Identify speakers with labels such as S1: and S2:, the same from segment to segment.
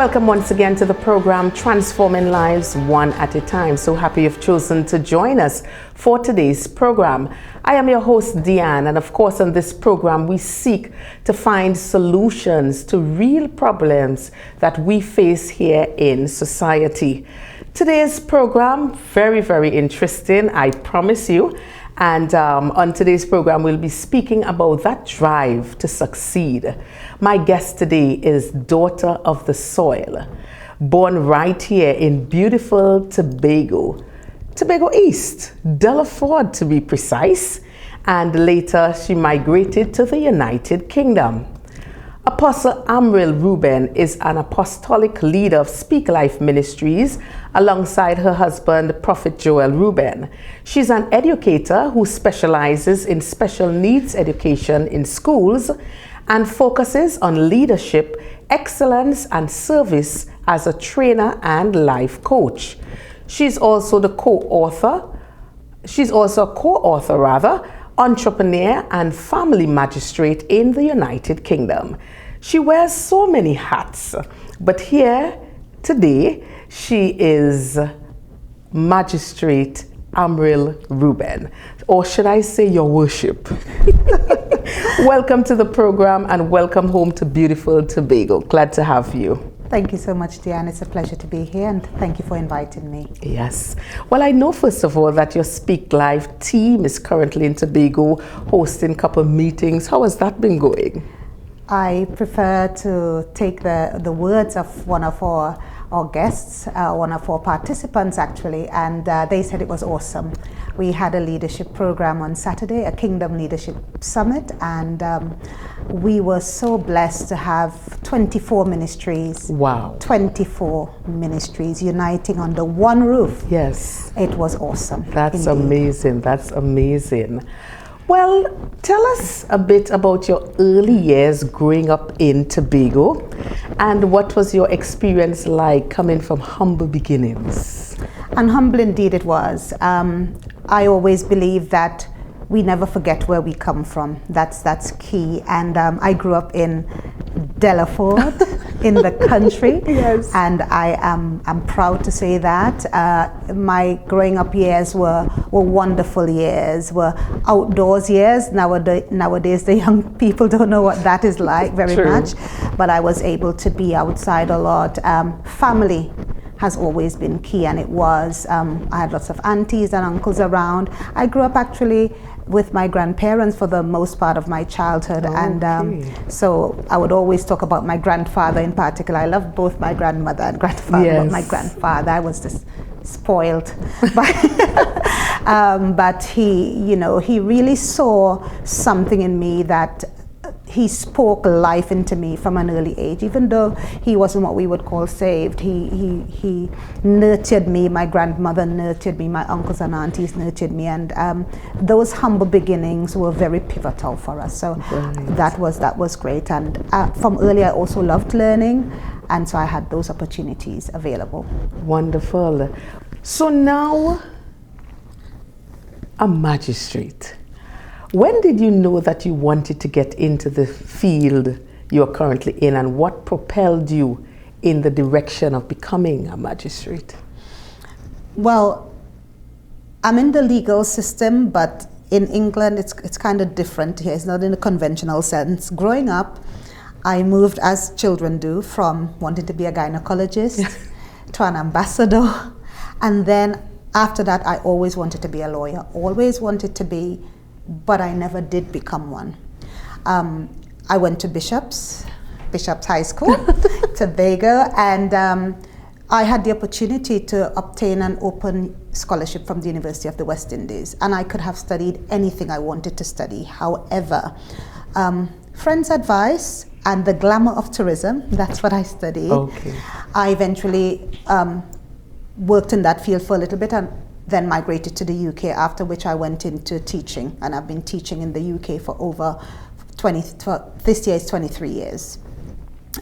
S1: Welcome once again to the program Transforming Lives One at a Time. So happy you've chosen to join us for today's program. I am your host, Deanne, and of course on this program we seek to find solutions to real problems that we face here in society. Today's program, very interesting, I promise you. And on today's program, we'll be speaking about that drive to succeed. My guest today is Daughter of the Soil, born right here in beautiful Tobago East, Delaford to be precise, and later she migrated to the United Kingdom. Apostle Amryl Reuben is an apostolic leader of Speak Life Ministries alongside her husband, Prophet Joel Reuben. She's an educator who specializes in special needs education in schools and focuses on leadership, excellence, and service as a trainer and life coach. She's also a co-author, entrepreneur and family magistrate in the United Kingdom. She wears so many hats, but here today she is Magistrate Amryl Reuben, or should I say your worship. Welcome to the program and welcome home to beautiful Tobago. Glad to have you.
S2: Thank you so much, Diane. It's a pleasure to be here, and thank you for inviting me.
S1: Yes. Well, I know, first of all, that your Speak Live team is currently in Tobago hosting a couple of meetings. How has that been going?
S2: I prefer to take the words of one of our guests, one of our participants actually, and they said it was awesome. We had a leadership program on Saturday, a Kingdom Leadership Summit, and we were so blessed to have 24 ministries.
S1: Wow.
S2: 24 ministries uniting under one roof.
S1: Yes.
S2: It was awesome.
S1: That's
S2: indeed.
S1: amazing. That's amazing. Well, tell us a bit about your early years growing up in Tobago, and what was your experience like coming from humble beginnings?
S2: And humble indeed it was. I always believe that we never forget where we come from. That's key. And I grew up in Delaford, in the country.
S1: Yes.
S2: And I'm proud to say that. My growing up years were wonderful years, were outdoors years. Nowadays the young people don't know what that is like very
S1: True.
S2: much. But I was able to be outside a lot. Family has always been key, and it was. I had lots of aunties and uncles around. I grew up actually with my grandparents for the most part of my childhood.
S1: Okay.
S2: And so I would always talk about my grandfather in particular. I loved both my grandmother and grandfather,
S1: Yes.
S2: but my grandfather, I was just spoiled. But he really saw something in me that he spoke life into me from an early age. Even though he wasn't what we would call saved, he nurtured me. My grandmother nurtured me. My uncles and aunties nurtured me, and those humble beginnings were very pivotal for us. So
S1: Right.
S2: that was great. And from early, I also loved learning, and so I had those opportunities available.
S1: Wonderful. So now, a magistrate. When did you know that you wanted to get into the field you're currently in, and what propelled you in the direction of becoming a magistrate?
S2: Well, I'm in the legal system, but in England it's kind of different here. It's not in a conventional sense. Growing up, I moved, as children do, from wanting to be a gynecologist to an ambassador, and then after that I always wanted to be a lawyer, always wanted to be, but I never did become one. I went to Bishop's High School, Tobago, and I had the opportunity to obtain an open scholarship from the University of the West Indies, and I could have studied anything I wanted to study. However, friends' advice and the glamour of tourism, that's what I studied.
S1: Okay.
S2: I eventually worked in that field for a little bit, and then migrated to the UK, after which I went into teaching, and I've been teaching in the UK for over this year is 23 years.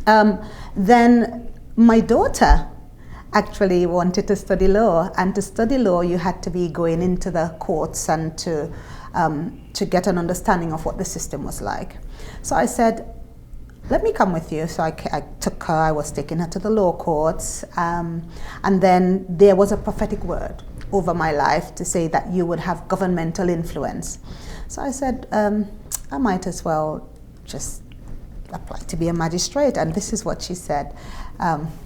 S2: Then my daughter actually wanted to study law, and to study law you had to be going into the courts and to get an understanding of what the system was like. So I said, let me come with you. So I took her, I was taking her to the law courts. And then there was a prophetic word over my life to say that you would have governmental influence. So I said, I might as well just apply to be a magistrate. And this is what she said,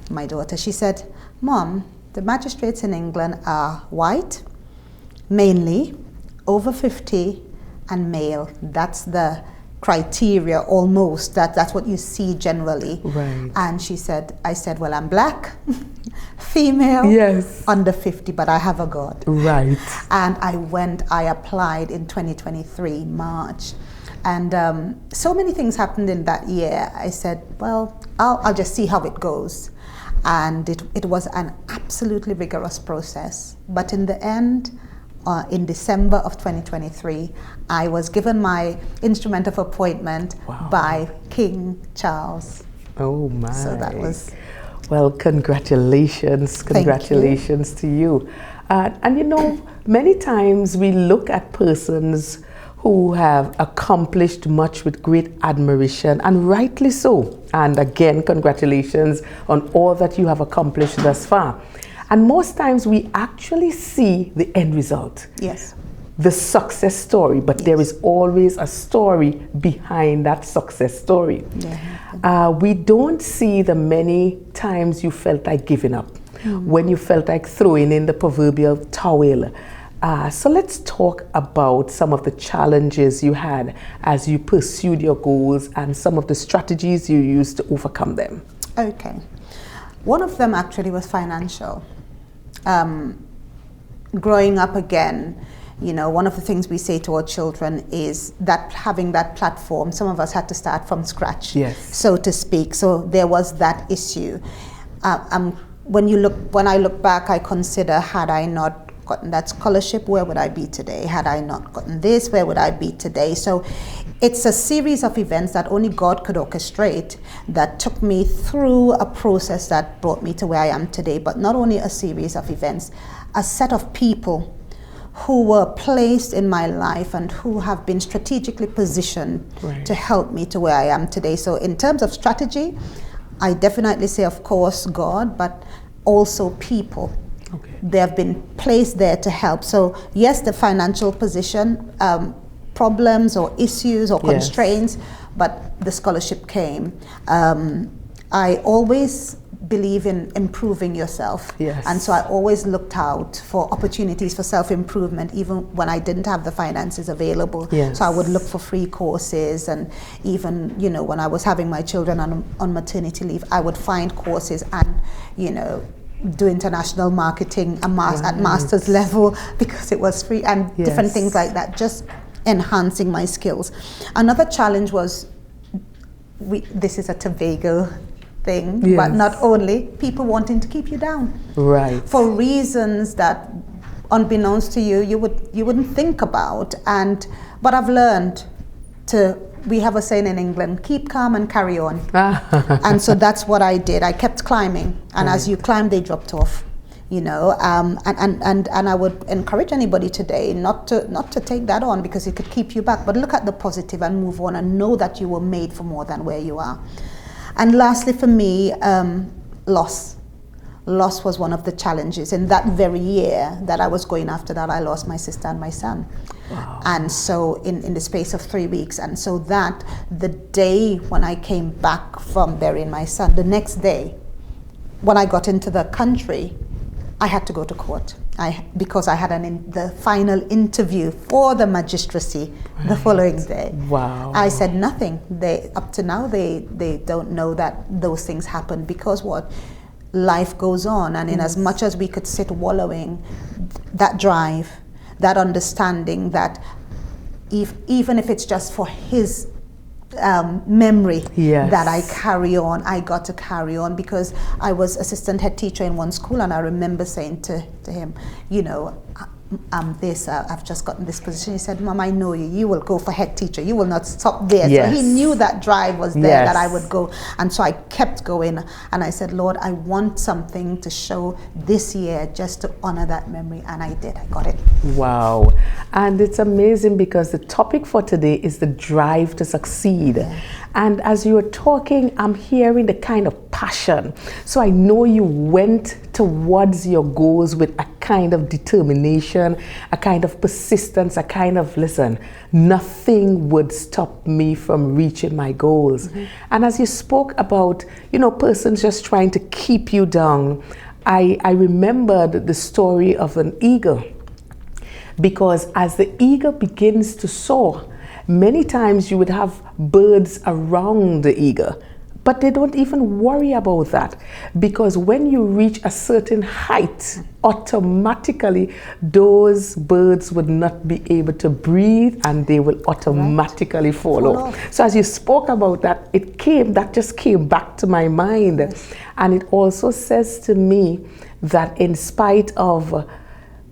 S2: my daughter. She said, Mom, the magistrates in England are white, mainly, over 50, and male. That's the criteria almost. That's what you see generally.
S1: Right.
S2: And I said, well, I'm black, female,
S1: yes,
S2: under 50, but I have a God.
S1: Right.
S2: And I applied in 2023, March. And so many things happened in that year. I said, well, I'll just see how it goes. And it was an absolutely rigorous process. But in the end, in December of 2023, I was given my instrument of appointment by King Charles.
S1: Oh my.
S2: So that was...
S1: Well, congratulations to you. And you know, many times we look at persons who have accomplished much with great admiration, and rightly so. And again, congratulations on all that you have accomplished thus far. And most times we actually see the end result.
S2: Yes.
S1: The success story, but there is always a story behind that success story. Yeah. We don't see the many times you felt like giving up, when you felt like throwing in the proverbial towel. So let's talk about some of the challenges you had as you pursued your goals and some of the strategies you used to overcome them.
S2: Okay. One of them actually was financial. Growing up again, you know, one of the things we say to our children is that having that platform, some of us had to start from scratch, so to speak. So there was that issue. When I look back, I consider, had I not gotten that scholarship, where would I be today? Had I not gotten this, where would I be today? So it's a series of events that only God could orchestrate that took me through a process that brought me to where I am today. But not only a series of events, a set of people who were placed in my life and who have been strategically positioned to help me to where I am today. So in terms of strategy, I definitely say, of course, God, but also people. They have been placed there to help. So yes, the financial position, problems or issues or constraints, but the scholarship came. I always believe in improving yourself. And so I always looked out for opportunities for self-improvement, even when I didn't have the finances available. So I would look for free courses, and even, you know, when I was having my children on maternity leave, I would find courses and, you know, do international marketing at master's level because it was free, and different things like that, just enhancing my skills. Another challenge was, this is a Tobago thing, but not only, people wanting to keep you down. For reasons that, unbeknownst to you, you wouldn't think about. But I've learned we have a saying in England, keep calm and carry on. And so that's what I did. I kept climbing, and as you climb, they dropped off. You know, and I would encourage anybody today not to take that on, because it could keep you back. But look at the positive and move on, and know that you were made for more than where you are. And lastly, for me, loss. Loss was one of the challenges. In that very year that I was going after that, I lost my sister and my son. And so in the space of 3 weeks. And so that the day when I came back from burying my son, the next day, when I got into the country, I had to go to court. Because I had the final interview for the magistracy the following day. I said nothing. Up to now, they don't know that those things happen, because what? Life goes on, and in as much as we could sit wallowing, that drive, that understanding that even if it's just for his memory that I carry on, I got to carry on, because I was assistant head teacher in one school, and I remember saying to him, you know, I've just gotten this position. He said, Mom, I know you. You will go for head teacher. You will not stop there.
S1: Yes.
S2: So he knew that drive was there,
S1: Yes.
S2: that I would go. And so I kept going. And I said, Lord, I want something to show this year just to honor that memory. And I did. I got it.
S1: Wow. And it's amazing because the topic for today is the drive to succeed.
S2: Yeah.
S1: And as you were talking, I'm hearing the kind of passion. So I know you went towards your goals with a kind of determination, a kind of persistence, a kind of, listen, nothing would stop me from reaching my goals. Mm-hmm. And as you spoke about, persons just trying to keep you down, I remembered the story of an eagle. Because as the eagle begins to soar, many times you would have birds around the eagle, but they don't even worry about that, because when you reach a certain height, automatically those birds would not be able to breathe and they will automatically fall off. So as you spoke about that, that just came back to my mind. Yes. And it also says to me that in spite of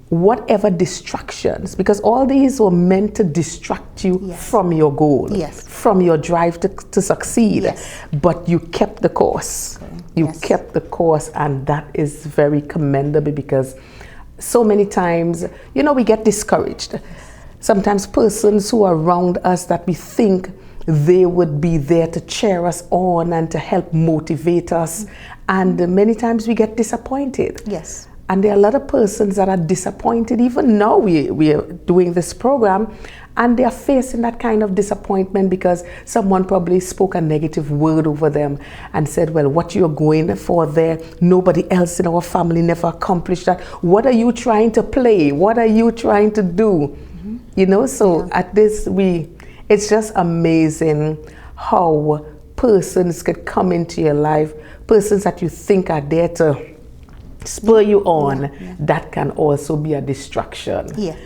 S1: whatever distractions, because all these were meant to distract you
S2: yes.
S1: from your goal,
S2: yes.
S1: from your drive to succeed,
S2: yes.
S1: but you kept the course. Okay. You
S2: yes.
S1: kept the course, and that is very commendable, because so many times, we get discouraged. Sometimes persons who are around us that we think they would be there to cheer us on and to help motivate us, and many times we get disappointed.
S2: Yes.
S1: And there are a lot of persons that are disappointed. Even now we are doing this program, and they are facing that kind of disappointment because someone probably spoke a negative word over them and said, well, what you're going for there, nobody else in our family never accomplished that. What are you trying to play? What are you trying to do? Mm-hmm. So yeah. At this, it's just amazing how persons could come into your life, persons that you think are there to spur you on, that can also be a distraction.
S2: Yes.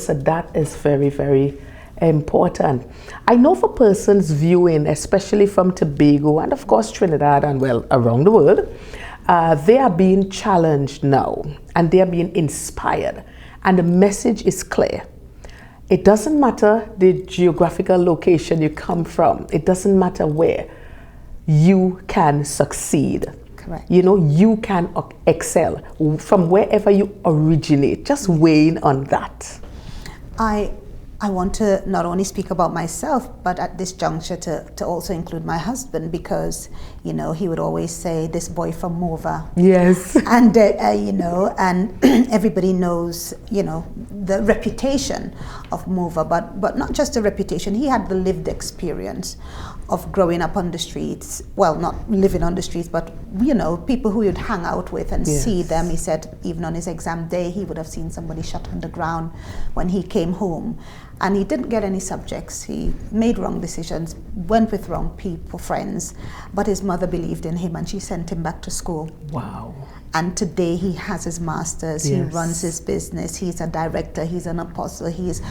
S1: So that is very, very important. I know for persons viewing, especially from Tobago and of course Trinidad and around the world, they are being challenged now and they are being inspired, and the message is clear. It doesn't matter the geographical location you come from. It doesn't matter where. You can succeed.
S2: Correct.
S1: You can excel from wherever you originate. Just weighing on that.
S2: I want to not only speak about myself, but at this juncture to also include my husband, because, he would always say, this boy from Mova.
S1: Yes.
S2: And, and everybody knows, the reputation of Mova, but not just the reputation. He had the lived experience of growing up on the streets. Well, not living on the streets, but, people who you'd hang out with and
S1: yes.
S2: see them. He said even on his exam day, he would have seen somebody shot on the ground when he came home. And he didn't get any subjects. He made wrong decisions, went with wrong people, friends, but his mother believed in him and she sent him back to school.
S1: Wow.
S2: And today he has his master's,
S1: yes.
S2: he runs his business, he's a director, he's an apostle, he's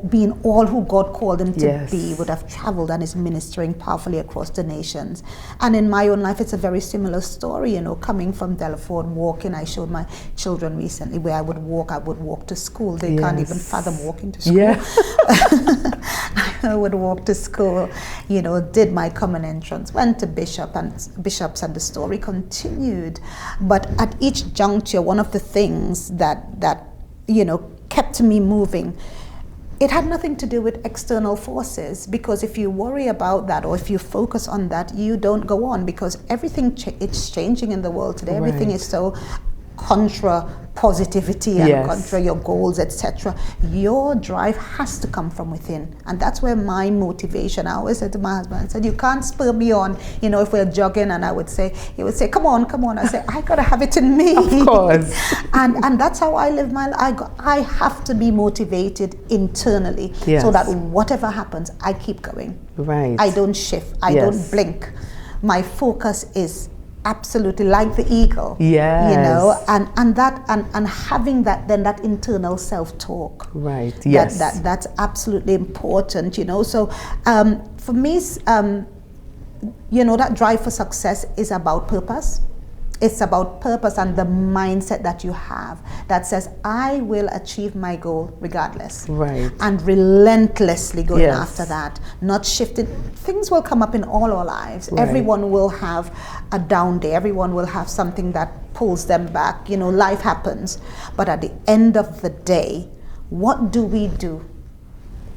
S2: being all who God called him to
S1: yes.
S2: be, would have traveled and is ministering powerfully across the nations. And in my own life, it's a very similar story, coming from Delaford, walking. I showed my children recently where I would walk to school. They yes. can't even fathom walking to school.
S1: Yeah.
S2: I would walk to school, did my common entrance, went to bishops, and the story continued. But at each juncture, one of the things that kept me moving, it had nothing to do with external forces, because if you worry about that or if you focus on that, you don't go on, because everything it's changing in the world today. Right. Everything is so contra positivity and
S1: yes.
S2: contra your goals, etc. Your drive has to come from within, and that's where my motivation. I always said to my husband, I said, you can't spur me on. If we're jogging and he would say, come on. I say, I gotta have it in me.
S1: Of course.
S2: and that's how I live my life. I have to be motivated internally,
S1: yes.
S2: so that whatever happens, I keep going.
S1: Right.
S2: I don't shift. I
S1: yes.
S2: don't blink. My focus is absolutely like the eagle.
S1: Yes.
S2: And having that internal self-talk.
S1: Right. Yes.
S2: That's absolutely important. So for me, that drive for success is about purpose. It's about purpose and the mindset that you have that says, I will achieve my goal regardless.
S1: Right.
S2: And relentlessly going
S1: Yes.
S2: after that, not shifting. Things will come up in all our lives.
S1: Right.
S2: Everyone will have a down day. Everyone will have something that pulls them back. Life happens. But at the end of the day, what do we do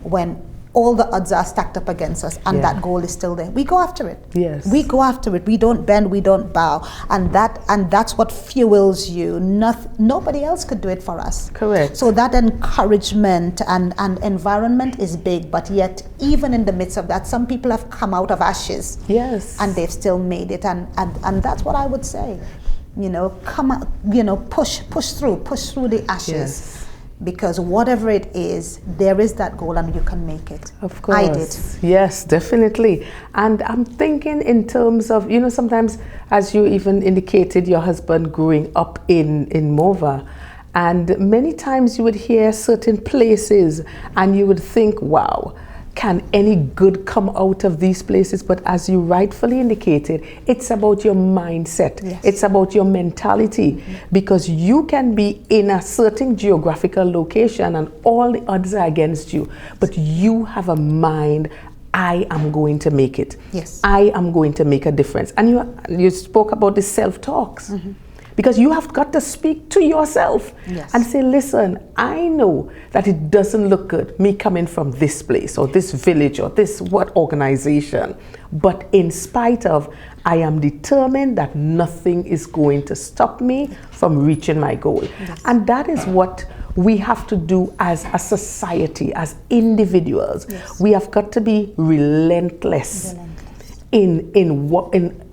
S2: when all the odds are stacked up against us and that goal is still there? We go after it.
S1: Yes.
S2: We go after it. We don't bend, we don't bow. And that's what fuels you. Nobody else could do it for us.
S1: Correct.
S2: So that encouragement and environment is big, but yet even in the midst of that, some people have come out of ashes.
S1: Yes.
S2: And they've still made it. And that's what I would say. Come out, push through the ashes.
S1: Yes.
S2: Because whatever it is, there is that goal and you can make it.
S1: Of course.
S2: I did.
S1: Yes, definitely. And I'm thinking in terms of, sometimes, as you even indicated, your husband growing up in Mova, and many times you would hear certain places and you would think, wow, can any good come out of these places? But as you rightfully indicated, it's about your mindset.
S2: Yes.
S1: It's about your mentality, because you can be in a certain geographical location and all the odds are against you, but you have a mind, I am going to make it.
S2: Yes.
S1: I am going to make a difference. And you spoke about the self-talks. Because you have got to speak to yourself.
S2: Yes.
S1: And say, listen, I know that it doesn't look good, me coming from this place or this village or this organization. But in spite of, I am determined that nothing is going to stop me from reaching my goal.
S2: Yes.
S1: And that is what we have to do as a society, as individuals.
S2: Yes.
S1: We have got to be relentless.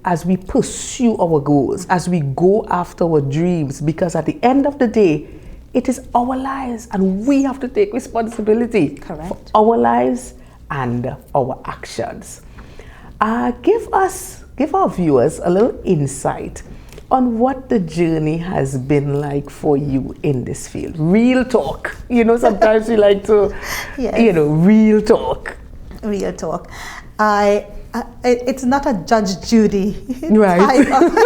S1: As we pursue our goals, as we go after our dreams, because at the end of the day, it is our lives and we have to take responsibility.
S2: Correct.
S1: For our lives and our actions. Give our viewers a little insight on what the journey has been like for you in this field. Real talk. Sometimes we like to,
S2: Yes.
S1: Real talk.
S2: Real talk. It's not a Judge Judy
S1: Right.
S2: type of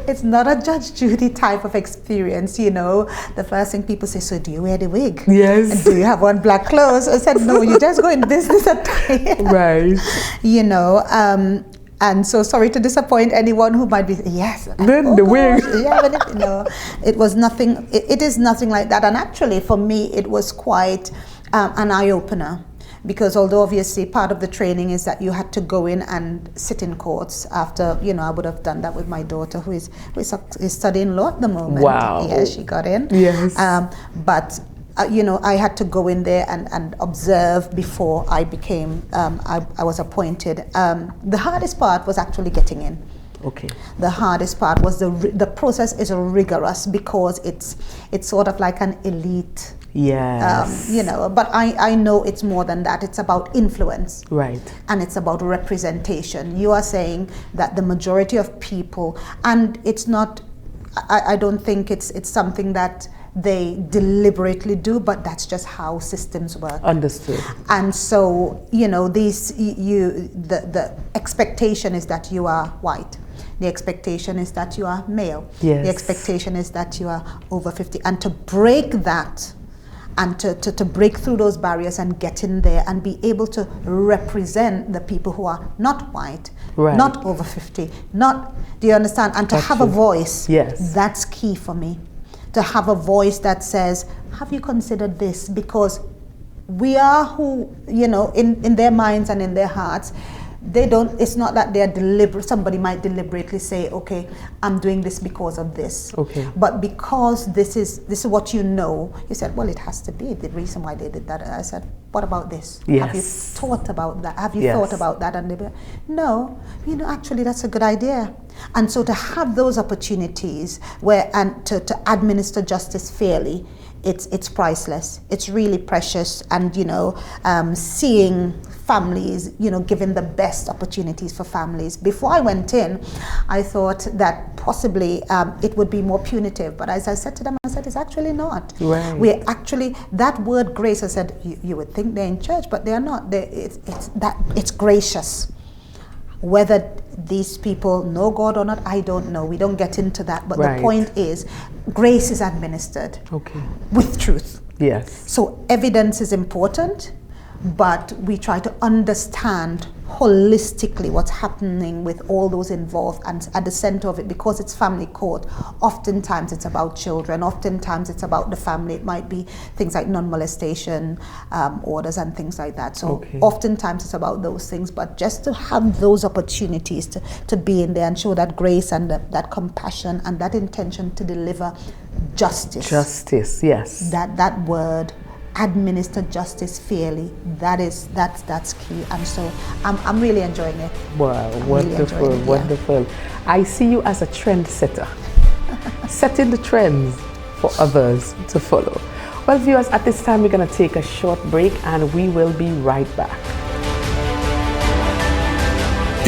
S2: it's not a Judge Judy type of experience. The first thing people say, so do you wear the wig?
S1: Yes.
S2: And do you have on black clothes? I said, no, you just go in business attire.
S1: Right.
S2: And so sorry to disappoint anyone who might be, yes.
S1: Then the wig.
S2: Yeah, but it was nothing, it is nothing like that. And actually for me, it was quite an eye-opener. Because although obviously part of the training is that you had to go in and sit in courts after, I would have done that with my daughter who is studying law at the moment.
S1: Wow.
S2: Yeah, she got in.
S1: Yes.
S2: But I had to go in there and observe before I became, I was appointed. The hardest part was actually getting in.
S1: Okay.
S2: The hardest part was the process is rigorous because it's sort of like an elite.
S1: Yes.
S2: But I know it's more than that. It's about influence.
S1: Right.
S2: And it's about representation. You are saying that the majority of people, and it's not, I don't think it's something that they deliberately do, but that's just how systems work.
S1: Understood.
S2: And so, the expectation is that you are white. The expectation is that you are male.
S1: Yes.
S2: The expectation is that you are over 50. And to break that, and to break through those barriers and get in there and be able to represent the people who are not white,
S1: right.
S2: not over 50, do you understand? And to have a voice,
S1: yes.
S2: That's key for me. To have a voice that says, have you considered this? Because we are who, in their minds and in their hearts, it's not that they're deliberate. Somebody might deliberately say, okay, I'm doing this because of this.
S1: Okay.
S2: But because this is what you said, well, it has to be the reason why they did that. And I said, what about this?
S1: Yes.
S2: Have you thought about that? Have you
S1: yes.
S2: thought about that? And they be, no, actually that's a good idea. And so to have those opportunities and to administer justice fairly, it's priceless. It's really precious. And seeing families, given the best opportunities for families. Before I went in, I thought that possibly it would be more punitive. But as I said to them, it's actually not.
S1: Right.
S2: We're actually, that word grace, I said, you would think they're in church, but they are not. It's gracious. Whether these people know God or not, I don't know. We don't get into that. But
S1: Right.
S2: the point is, grace is administered
S1: Okay.
S2: with truth.
S1: Yes.
S2: So evidence is important, but we try to understand holistically what's happening with all those involved, and at the center of it, because it's family court, oftentimes it's about children, oftentimes it's about the family. It might be things like non-molestation orders and things like that. So oftentimes it's about those things, but just to have those opportunities to be in there and show that grace and that compassion and that intention to deliver justice.
S1: Justice, yes.
S2: That word, administer justice fairly, that's key. And so I'm really enjoying it.
S1: Wow, wonderful,
S2: really
S1: wonderful. I see you as a trendsetter, setting the trends for others to follow. Well, viewers, at this time we're going to take a short break and we will be right back.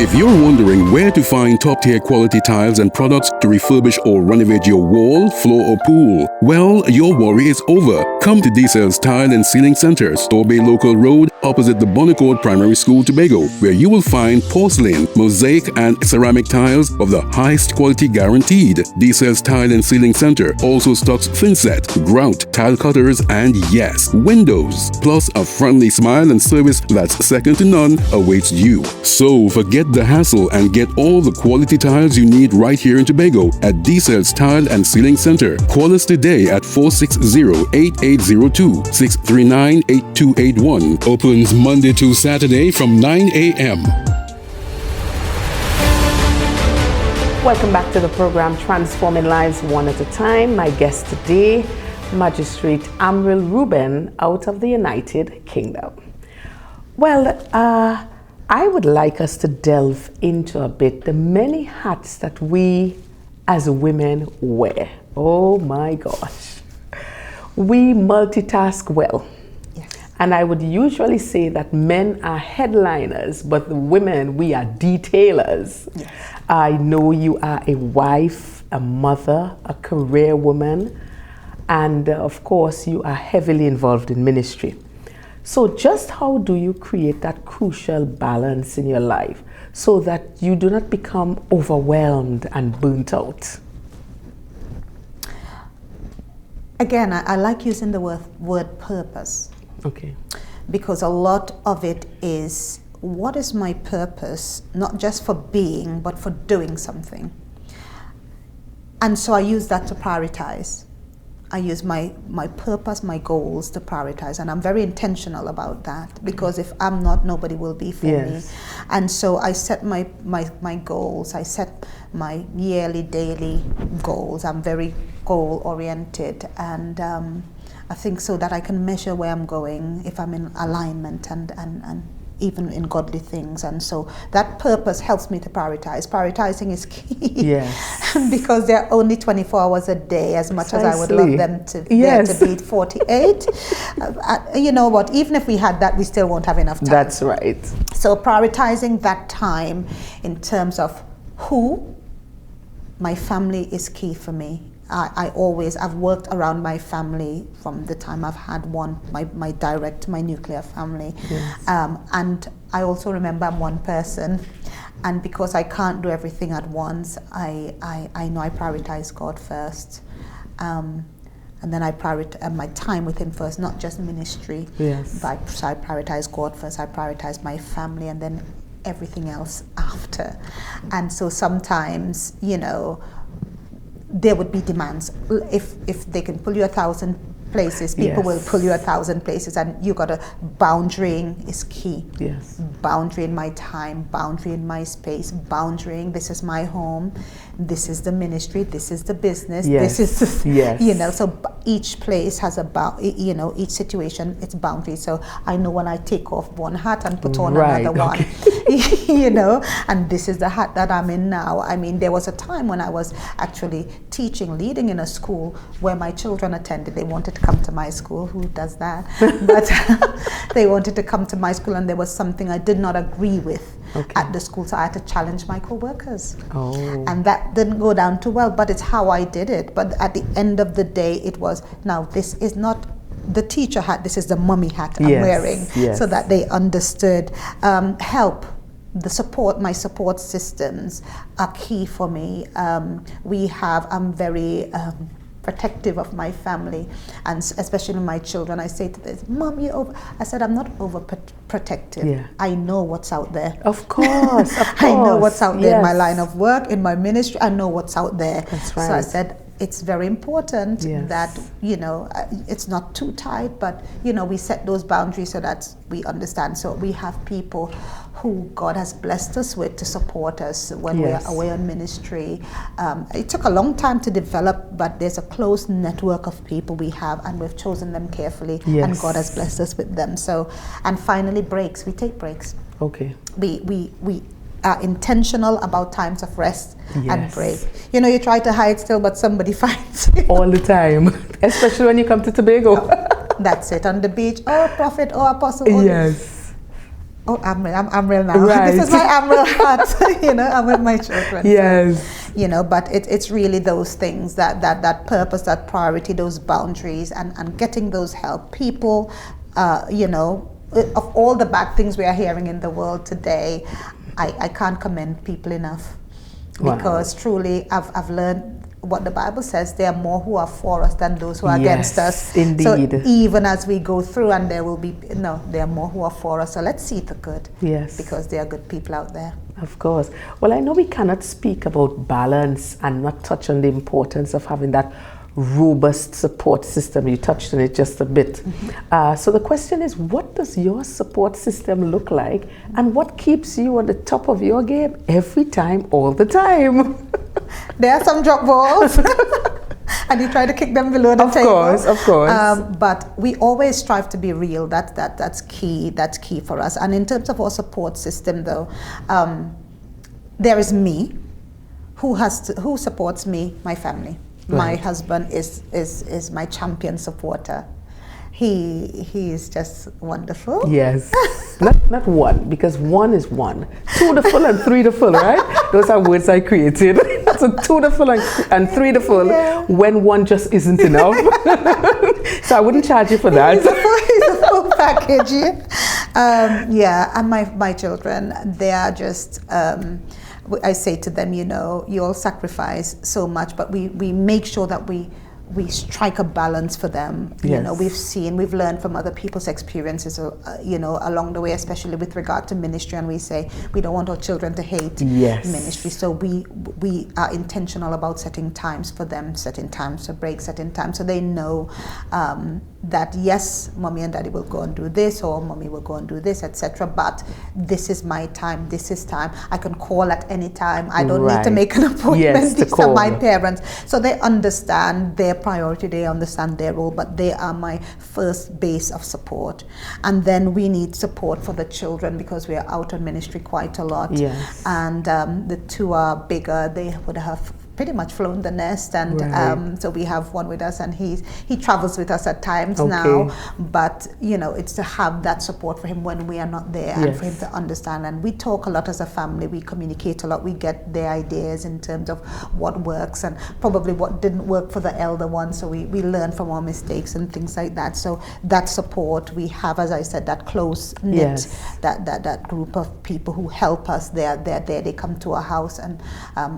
S3: If you're wondering where to find top-tier quality tiles and products to refurbish or renovate your wall, floor, or pool, well, your worry is over. Come to D-Cells Tile and Ceiling Center, Store Bay Local Road, opposite the Bonnecourt Primary School, Tobago, where you will find porcelain, mosaic, and ceramic tiles of the highest quality guaranteed. D-Cells Tile and Ceiling Center also stocks thinset, grout, tile cutters, and yes, windows. Plus, a friendly smile and service that's second to none awaits you. So forget the hassle and get all the quality tiles you need right here in Tobago at D-Cells Tile and Ceiling Center. Call us today at 460-8802, 639-8281. Opens Monday to Saturday from 9 a.m.
S1: Welcome back to the program Transforming Lives One at a Time. My guest today, Magistrate Amryl Reuben out of the United Kingdom. Well, I would like us to delve into a bit the many hats that we as women wear. Oh my gosh. We multitask well.
S2: Yes.
S1: And I would usually say that men are headliners, but the women, we are detailers.
S2: Yes.
S1: I know you are a wife, a mother, a career woman, and of course you are heavily involved in ministry. So just how do you create that crucial balance in your life so that you do not become overwhelmed and burnt out?
S2: Again, I like using the word purpose.
S1: Okay.
S2: Because a lot of it is, what is my purpose, not just for being, but for doing something? And so I use that to prioritize. I use my purpose, my goals to prioritize, and I'm very intentional about that, because if I'm not, nobody will be for me. And so I set my goals, I set my yearly, daily goals. I'm very goal oriented, and I think so that I can measure where I'm going, if I'm in alignment and even in godly things. And so that purpose helps me to prioritize. Prioritizing is key.
S1: Yes.
S2: Because there are only 24 hours a day, as much as I would
S1: Precisely.
S2: love them to,
S1: Yes.
S2: to be 48. You know what, even if we had that, we still won't have enough time.
S1: That's right.
S2: So prioritizing that time in terms of who, my family is key for me. I've worked around my family from the time I've had my direct, my nuclear family.
S1: Yes.
S2: And I also remember I'm one person, and because I can't do everything at once, I know I prioritize God first. And then I prioritize my time with Him first, not just ministry.
S1: Yes.
S2: But so I prioritize God first, I prioritize my family, and then everything else after. And so sometimes, you know, there would be demands. If they can pull you 1,000 places, people will pull you 1,000 places, and you got to, boundarying is key.
S1: Yes.
S2: Boundary in my time, boundary in my space, boundarying, this is my home, this is the ministry, this is the business,
S1: Yes.
S2: this is,
S1: Yes.
S2: you know, so each place has you know, each situation, it's boundary. So I know when I take off one hat and put on another one, you know, and this is the hat that I'm in now. I mean, there was a time when I was actually teaching, leading in a school where my children attended. They wanted to come to my school. Who does that? But they wanted to come to my school, and there was something I did not agree with at the school, so I had to challenge my co-workers. And that didn't go down too well, but it's how I did it. But at the end of the day, it was, now this is not the teacher hat, this is the mummy hat I'm wearing, so that they understood. Help. my support systems are key for me. I'm very protective of my family, and especially my children. I say to them, Mom, I said, I'm not overprotective.
S1: Yeah.
S2: I know what's out there.
S1: Of course, of course.
S2: I know what's out there in my
S1: Yes.
S2: line of work, in my ministry. I know what's out there.
S1: That's
S2: So I
S1: right.
S2: said, it's very important
S1: Yes.
S2: that, it's not too tight, but, we set those boundaries so that we understand. So we have people who God has blessed us with to support us when
S1: Yes.
S2: we're away on ministry. It took a long time to develop, but there's a close network of people we have, and we've chosen them carefully,
S1: Yes.
S2: and God has blessed us with them. So, and finally, breaks. We take breaks.
S1: Okay.
S2: We are intentional about times of rest and
S1: Yes.
S2: break. You try to hide still, but somebody finds you.
S1: All the time, especially when you come to Tobago.
S2: That's it, on the beach. Oh, prophet, oh, apostle. Oh,
S1: Yes.
S2: Oh, I'm Amryl now.
S1: Right.
S2: This is my Amryl hat. I'm with my children.
S1: Yes.
S2: But it's really those things, that purpose, that priority, those boundaries, and getting those help. People, of all the bad things we are hearing in the world today, I can't commend people enough.
S1: Wow.
S2: Because truly, I've learned what the Bible says, there are more who are for us than those who are
S1: Yes,
S2: against us.
S1: indeed.
S2: So even as we go through, and there are more who are for us. So let's see the good.
S1: Yes.
S2: Because there are good people out there.
S1: Of course. Well, I know we cannot speak about balance and not touch on the importance of having that robust support system. You touched on it just a bit.
S2: Mm-hmm.
S1: So the question is, what does your support system look like, and what keeps you on the top of your game every time, all the time?
S2: There are some drop balls, and you try to kick them below the table.
S1: Of course.
S2: But we always strive to be real. That's key. That's key for us. And in terms of our support system, though, there is me, who supports me, my family. My
S1: Right.
S2: husband is my champion supporter. He is just wonderful.
S1: Yes. not one, because one is one. Two the full and three the full, right? Those are words I created. So two the full and three the full,
S2: Yeah.
S1: when one just isn't enough. So I wouldn't charge you for that.
S2: He's a full package. And my children, they are just. I say to them, you all sacrifice so much, but we make sure that we strike a balance for them.
S1: Yes.
S2: We've learned from other people's experiences, along the way, especially with regard to ministry, and we say we don't want our children to hate
S1: Yes.
S2: ministry. So we are intentional about setting times for them, setting times for breaks, setting times so they know that yes, mommy and daddy will go and do this, or mommy will go and do this, etc. But this is my time. This is time. I can call at any time. I don't need to
S1: Right.
S2: make an appointment.
S1: Yes, to
S2: These are my
S1: call.
S2: parents. So they understand their priority, they understand their role, but they are my first base of support. And then we need support for the children because we are out on ministry quite a lot.
S1: Yes.
S2: And the two are bigger. They would have pretty much flown the nest, and
S1: Right.
S2: so we have one with us, and he travels with us at times
S1: Okay.
S2: now. But it's to have that support for him when we are not there, and for him
S1: Yes.
S2: to understand. And we talk a lot as a family. We communicate a lot. We get their ideas in terms of what works and probably what didn't work for the elder one. So we learn from our mistakes and things like that. So that support we have, as I said, that close knit,
S1: Yes.
S2: that group of people who help us. They're there. They come to our house, and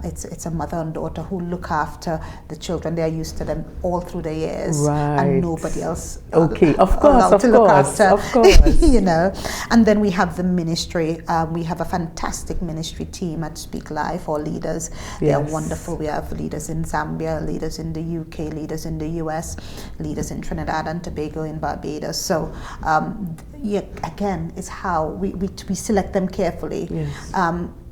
S2: it's a mother and daughter who look after the children. They are used to them all through the years,
S1: Right.
S2: and nobody else.
S1: Okay, of course,
S2: allowed
S1: of
S2: to look
S1: course,
S2: after,
S1: of course.
S2: And then we have the ministry. We have a fantastic ministry team at Speak Life. Our leaders, they are
S1: Yes.
S2: wonderful. We have leaders in Zambia, leaders in the UK, leaders in the US, leaders in Trinidad and Tobago, in Barbados. So again, it's how we select them carefully.
S1: Yes.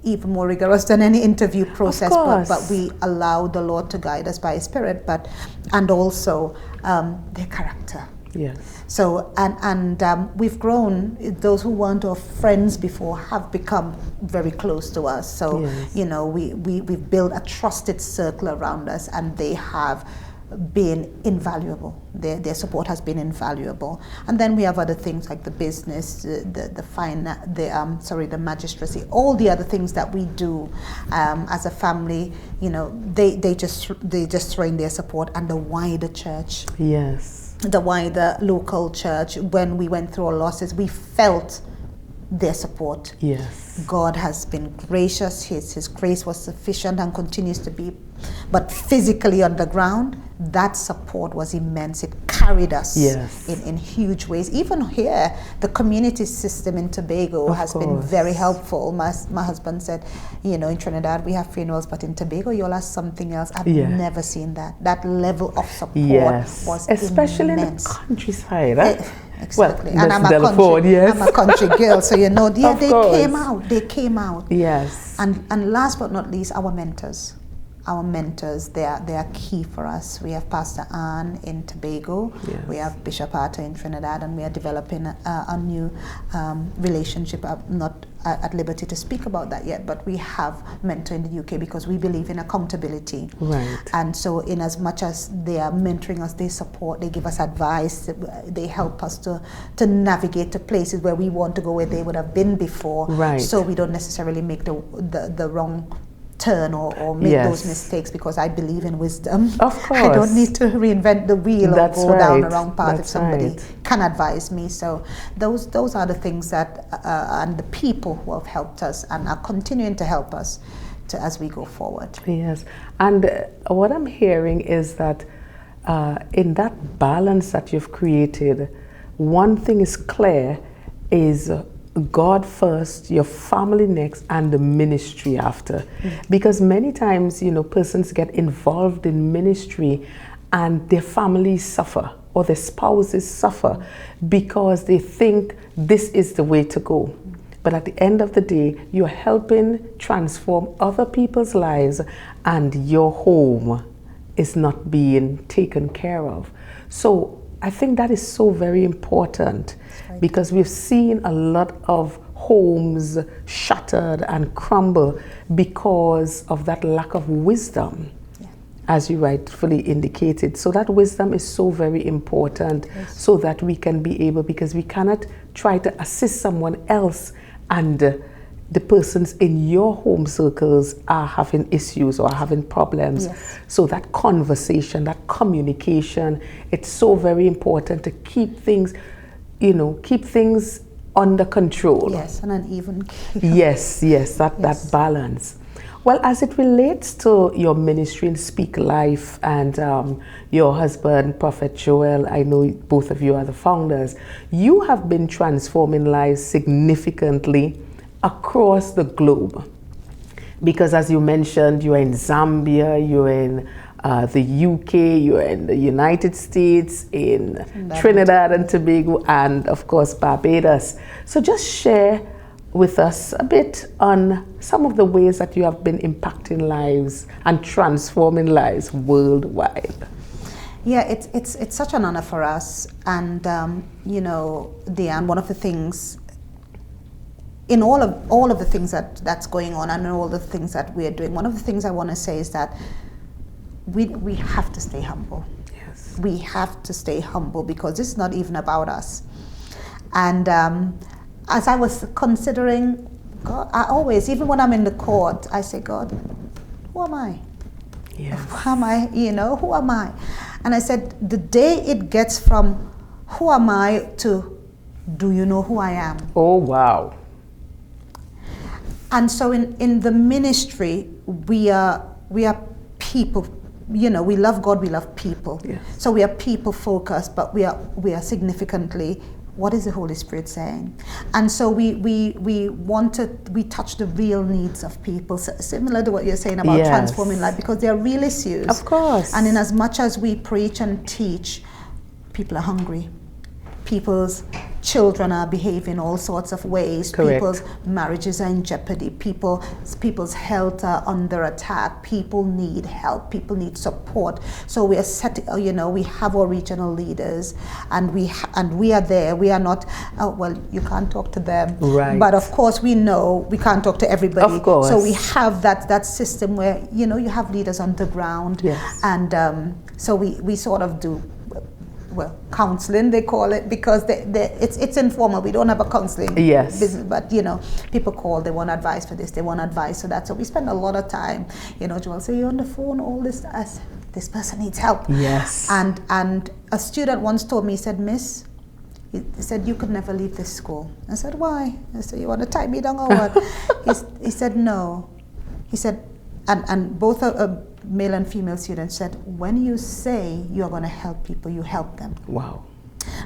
S2: Even more rigorous than any interview process,
S1: course.
S2: but we allow the Lord to guide us by His Spirit, and also their character.
S1: Yes.
S2: So and we've grown. Those who weren't our friends before have become very close to us. So
S1: Yes.
S2: we've built a trusted circle around us, and they have been invaluable. Their support has been invaluable. And then we have other things like the business, the magistracy, all the other things that we do as a family. They just throw in their support, and the wider church.
S1: Yes.
S2: The wider local church. When we went through our losses, we felt their support.
S1: Yes.
S2: God has been gracious. His grace was sufficient and continues to be. But physically on the ground, that support was immense. It carried us in huge ways. Even here, the community system in Tobago has been very helpful. My husband said, you know, in Trinidad we have funerals, but in Tobago you all have something else. I've never seen that. That level of support was
S1: especially
S2: immense.
S1: in the countryside.
S2: Exactly.
S1: Well,
S2: and I'm a country girl, so you know, they came out.
S1: Yes.
S2: And last but not least, our mentors. Our mentors, they are key for us. We have Pastor Ann in Tobago. Yes. We have Bishop Arthur in Trinidad, and we are developing a new relationship. I'm not at liberty to speak about that yet, but we have mentor in the UK because we believe in accountability.
S1: Right.
S2: And so in as much as they are mentoring us, they support, they give us advice, they help us to navigate to places where we want to go, where they would have been before.
S1: Right.
S2: So we don't necessarily make the wrong turn or make those mistakes, because I believe in wisdom.
S1: Of course.
S2: I don't need to reinvent the wheel or go down the wrong path if somebody can advise me. So those are the things that and the people who have helped us and are continuing to help us as we go forward.
S1: Yes. And what I'm hearing is that in that balance that you've created, one thing is clear, is God first, your family next, and the ministry after. Because many times, you know, persons get involved in ministry and their families suffer or their spouses suffer because they think this is the way to go. But at the end of the day, you're helping transform other people's lives and your home is not being taken care of. So I think that is so very important, because we've seen a lot of homes shattered and crumble because of that lack of wisdom, as you rightfully indicated. So that wisdom is so very important, so that we can be able, because we cannot try to assist someone else and the persons in your home circles are having issues or having problems. So that conversation, that communication, it's so very important to keep things, you know, keep things under control.
S2: Yes, and an even keel.
S1: Yes, that balance. Well, as it relates to your ministry in Speak Life and your husband, Prophet Joel, I know both of you are the founders. You have been transforming lives significantly across the globe, because as you mentioned, you're in Zambia, you're in the UK, you're in the United States, in Trinidad and Tobago, and of course Barbados. So just share with us a bit on some of the ways that you have been impacting lives and transforming lives worldwide.
S2: Yeah, it's such an honor for us, and you know, Deanne, one of the things in all of the things that's going on and all the things that we're doing, one of the things I want to say is that we have to stay humble.
S1: Yes.
S2: We have to stay humble, because it's not even about us. And as I was considering, God, I always, even when I'm in the court, I say, God, who am I?
S1: Yes.
S2: Who am I? You know, who am I? And I said, the day it gets from who am I to do you know who I am?
S1: Oh, wow.
S2: And so in the ministry, we are people, you know, we love God, we love people.
S1: Yes.
S2: So we are people focused, but we are significantly, what is the Holy Spirit saying? And so we touch the real needs of people, similar to what you're saying about transforming life, because they are real issues.
S1: Of course.
S2: And in as much as we preach and teach, people are hungry. People's children are behaving all sorts of ways.
S1: Correct.
S2: People's marriages are in jeopardy. People's health are under attack. People need help. People need support. So we are setting, you know, we have our regional leaders, and we are there. We are not, oh, well, you can't talk to them.
S1: Right.
S2: But of course we know we can't talk to everybody.
S1: Of course.
S2: So we have that system where, you know, you have leaders on the ground.
S1: Yes.
S2: And so we sort of do, well, counseling they call it, because it's informal. We don't have a counseling business, but you know, people call, they want advice for this, they want advice for that. So we spend a lot of time, you know, Joel say, you're on the phone, all this, this person needs help.
S1: Yes.
S2: And a student once told me, he said, Miss, He said, you could never leave this school. I said, why? I said, you want to tie me down or what? He said, no. He said, and both male and female students said, when you say you're going to help people, you help them.
S1: Wow.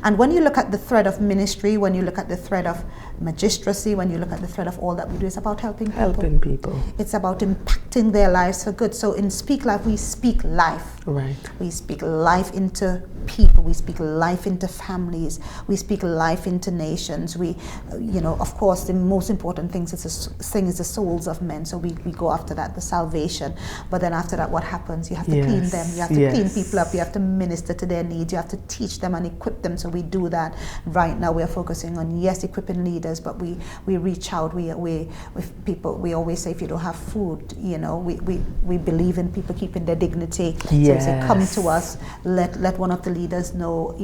S2: And when you look at the thread of ministry, when you look at the thread of magistracy, when you look at the thread of all that we do, it's about helping people.
S1: Helping people.
S2: It's about impacting their lives for good. So in Speak Life, we speak life.
S1: Right.
S2: We speak life into people. We speak life into families. We speak life into nations. We, of course, the most important thing is the souls of men. So we go after that, the salvation. But then after that, what happens? You have to clean them. You have to clean people up. You have to minister to their needs. You have to teach them and equip them. So we do that. Right now, we are focusing on, yes, equipping leaders, but we reach out. We with people. We always say, if you don't have food, we believe in people keeping their dignity.
S1: Yes.
S2: So we say, come to us. Let one of the leaders know,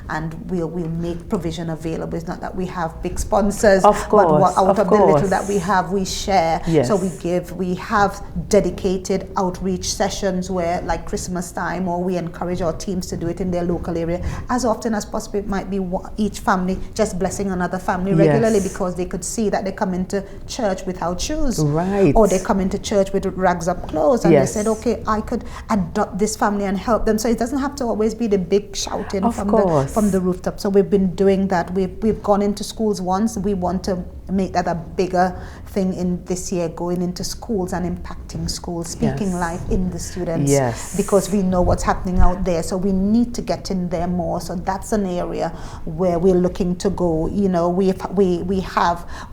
S2: and we'll make provision available. It's not that we have big sponsors,
S1: of course,
S2: but out of the little that we have, we share.
S1: Yes.
S2: So we give. We have dedicated outreach sessions where, like Christmas time, or we encourage our teams to do it in their local area as often as possible. It might be each family just blessing another family regularly,
S1: yes,
S2: because they could see that they come into church without shoes,
S1: right,
S2: or they come into church with rags up clothes, and
S1: yes,
S2: they said, okay, I could adopt this family and help them. So it doesn't have to always be the big shouting from the rooftop. So we've been doing that. We've gone into schools once. We want to make that a bigger thing in this year, going into schools and impacting schools, speaking
S1: yes,
S2: life in the students,
S1: yes,
S2: because we know what's happening out there. So we need to get in there more. So that's an area where we're looking to go. We're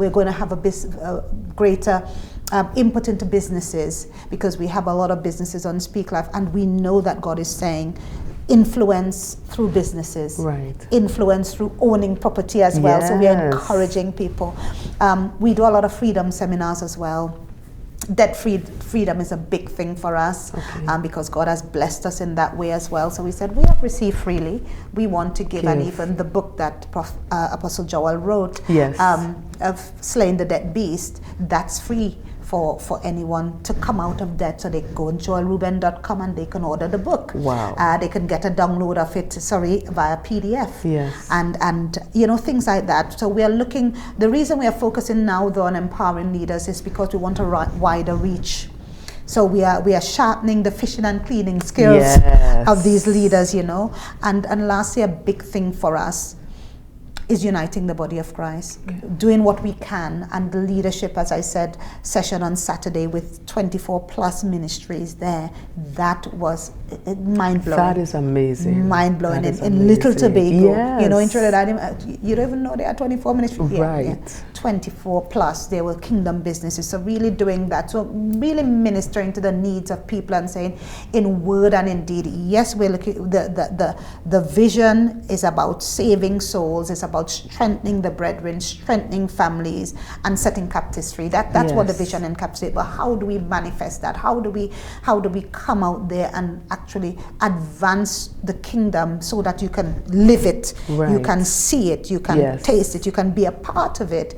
S2: going to have a greater input into businesses, because we have a lot of businesses on Speak Life, and we know that God is saying, influence through businesses,
S1: right,
S2: influence through owning property as well.
S1: Yes.
S2: So we are encouraging people. We do a lot of freedom seminars as well. Debt freedom is a big thing for us, okay, because God has blessed us in that way as well. So we said, we have received freely, we want to give. And even the book that Apostle Joel wrote,
S1: yes,
S2: of Slaying the Debt Beast, that's free for anyone to come out of debt. So they go on joelreuben.com and they can order the book.
S1: Wow.
S2: They can get a download of it, via PDF.
S1: Yes.
S2: And things like that. So we are looking, the reason we are focusing now though on empowering leaders is because we want a wider reach. So we are sharpening the fishing and cleaning skills, yes, of these leaders, And lastly, a big thing for us is uniting the body of Christ, doing what we can. And the leadership, as I said, session on Saturday with 24 plus ministries there, that was mind-blowing.
S1: That is amazing.
S2: Mind-blowing. In Little Tobago,
S1: yes,
S2: in Trinidad, you don't even know there are 24 ministries.
S1: Right.
S2: Yeah. 24 plus, they were kingdom businesses. So really doing that. So really ministering to the needs of people and saying, in word and in deed, yes, we're looking, the vision is about saving souls, it's about strengthening the brethren, strengthening families, and setting captives free. That's yes, what the vision encapsulates. But how do we manifest that? How do we come out there and actually advance the kingdom so that you can live it, right, you can see it, you can yes, taste it, you can be a part of it?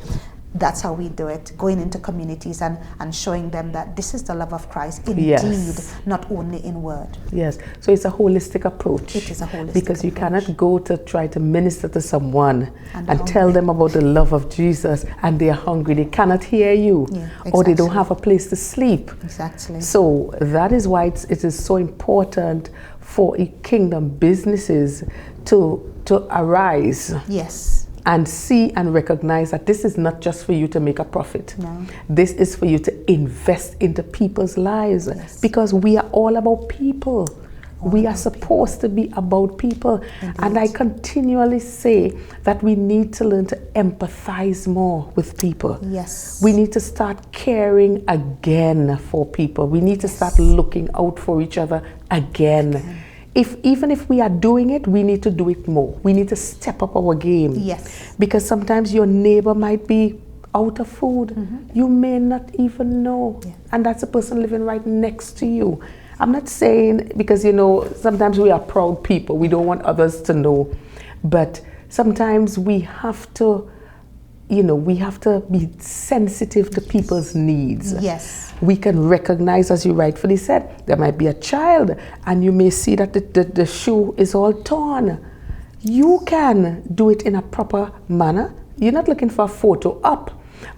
S2: That's how we do it, going into communities and showing them that this is the love of Christ in yes, deed, not only in word.
S1: Yes, so it's a holistic approach.
S2: It is a holistic
S1: because you
S2: approach.
S1: Cannot go to try to minister to someone and tell them about the love of Jesus and they are hungry, they cannot hear you, exactly, or they don't have a place to sleep.
S2: Exactly.
S1: So that is why it is so important for kingdom businesses to arise.
S2: Yes.
S1: And see and recognize that this is not just for you to make a profit.
S2: No.
S1: This is for you to invest into people's lives. Yes. Because we are all about people. We are supposed to be about people. Indeed. And I continually say that we need to learn to empathize more with people.
S2: Yes.
S1: We need to start caring again for people. We need to start looking out for each other again. Even if we are doing it, we need to do it more. We need to step up our game.
S2: Yes.
S1: Because sometimes your neighbor might be out of food. Mm-hmm. You may not even know. Yeah. And that's a person living right next to you. I'm not saying, because sometimes we are proud people. We don't want others to know. But sometimes we have to, we have to be sensitive to people's needs.
S2: Yes.
S1: We can recognize, as you rightfully said, there might be a child and you may see that the shoe is all torn. You can do it in a proper manner. You're not looking for a photo up,